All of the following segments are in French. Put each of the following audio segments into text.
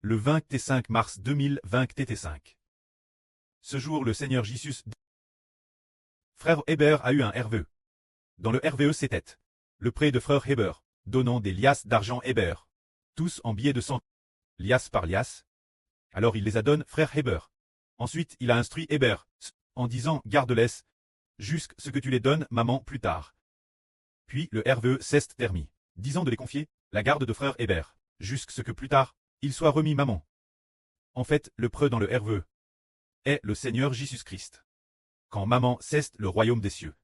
Le 25 mars 2020 TT5. Ce jour le Seigneur Jésus, frère Heber a eu un RVE. Dans le RVE c'était le prêt de frère Heber, donnant des liasses d'argent Heber, tous en billets de 100, liasse par liasse. Alors il les a donné frère Heber. Ensuite il a instruit Heber, en disant garde-les, jusqu'à ce que tu les donnes maman plus tard. Puis le RVE s'est terminé, disant de les confier, la garde de frère Heber, jusqu'à ce que plus tard, il soit remis maman. En fait, le preux dans le RVE est le Seigneur Jésus-Christ. Quand maman cesse le royaume des cieux.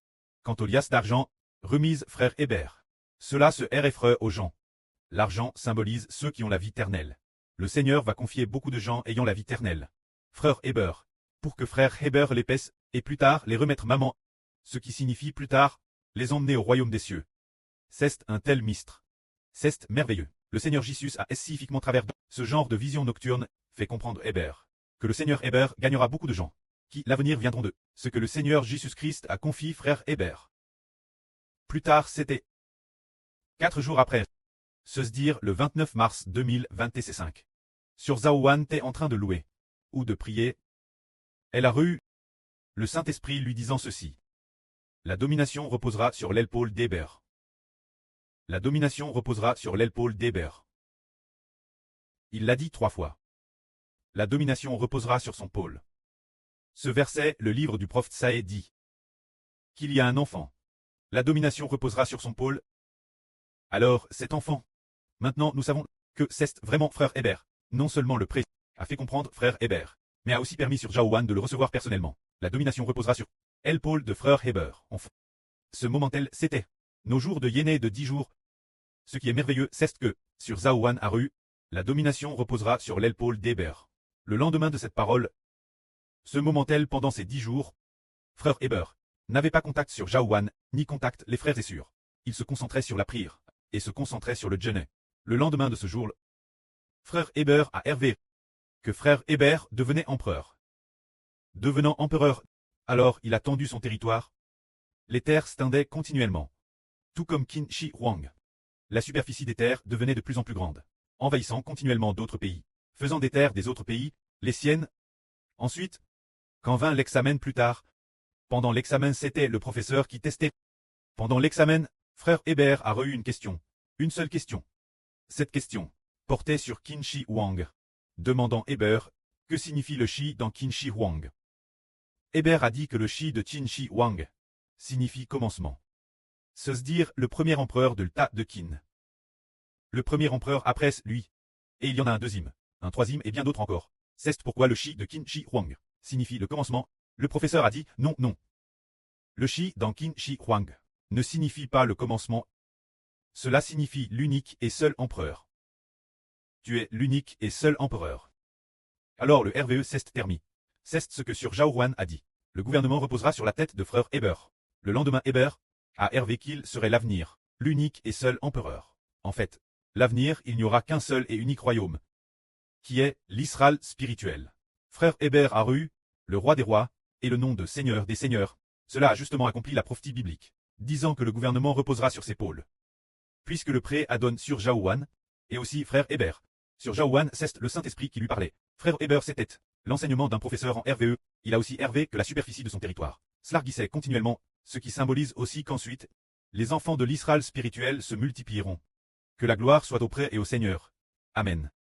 Quant aux liasses d'argent, remise frère Heber. Cela se effraie aux gens. L'argent symbolise ceux qui ont la vie éternelle. Le Seigneur va confier beaucoup de gens ayant la vie éternelle. Frère Heber, pour que frère Heber les pèse, et plus tard les remettre maman. Ce qui signifie plus tard, les emmener au royaume des cieux. C'est un tel mystre. C'est merveilleux. Le Seigneur Jésus a spécifiquement travers ce genre de vision nocturne, fait comprendre Heber, que le Seigneur Heber gagnera beaucoup de gens, qui l'avenir viendront de ce que le Seigneur Jésus-Christ a confié frère Heber. Plus tard c'était 4 jours après, se dire le 29 mars 2025. Sur Zaouan t'es en train de louer, ou de prier. Elle a reçu le Saint-Esprit lui disant ceci. La domination reposera sur l'épaule d'Heber. La domination reposera sur l'épaule d'Heber. Il l'a dit 3 fois. La domination reposera sur son pôle. Ce verset, le livre du prophète Saïd dit qu'il y a un enfant. La domination reposera sur son pôle. Alors, cet enfant. Maintenant, nous savons que c'est vraiment frère Heber. Non seulement le prêtre a fait comprendre frère Heber, mais a aussi permis sur Jaouan de le recevoir personnellement. La domination reposera sur l'épaule de frère Heber. Enfin, ce moment-tel, c'était nos jours de Yéné de 10 jours. Ce qui est merveilleux, c'est que, sur Zaouan a reçu, la domination reposera sur l'épaule d'Heber. Le lendemain de cette parole, ce moment-tel pendant ces 10 jours, frère Heber n'avait pas contact sur Jaouan, ni contact les frères et sœurs. Il se concentrait sur la prière, et se concentrait sur le jeûne. Le lendemain de ce jour, frère Heber a hervé que frère Heber devenait empereur. Devenant empereur, alors il a tendu son territoire. Les terres s'étendaient continuellement. Tout comme Qin Shi Huang. La superficie des terres devenait de plus en plus grande, envahissant continuellement d'autres pays, faisant des terres des autres pays, les siennes. Ensuite, quand vint l'examen plus tard, pendant l'examen c'était le professeur qui testait. Pendant l'examen, frère Heber a reçu une question, une seule question. Cette question portait sur Qin Shi Huang, demandant Heber, que signifie le Shi dans Qin Shi Huang. Heber a dit que le Shi de Qin Shi Huang signifie commencement. Se dire le premier empereur de l'État de Qin. Le premier empereur après lui. Et il y en a un deuxième, un troisième et bien d'autres encore. C'est pourquoi le Shi de Qin Shi Huang signifie le commencement. Le professeur a dit non, non. Le Shi dans Qin Shi Huang ne signifie pas le commencement. Cela signifie l'unique et seul empereur. Tu es l'unique et seul empereur. Alors le RVE s'est terminé. C'est ce que sur Jaouan a dit. Le gouvernement reposera sur la tête de frère Heber. Le lendemain Heber a hervé qu'il serait l'avenir, l'unique et seul empereur. En fait, l'avenir, il n'y aura qu'un seul et unique royaume, qui est l'Israël spirituel. Frère Heber a reçu le roi des rois, et le nom de Seigneur des seigneurs. Cela a justement accompli la prophétie biblique, disant que le gouvernement reposera sur ses pôles. Puisque le pré adonne sur Jaouan, et aussi frère Heber. Sur Jaouan, c'est le Saint-Esprit qui lui parlait. Frère Heber c'était l'enseignement d'un professeur en RVE, il a aussi hervé que la superficie de son territoire s'larguissait continuellement, ce qui symbolise aussi qu'ensuite, les enfants de l'Israël spirituel se multiplieront. Que la gloire soit auprès et au Seigneur. Amen.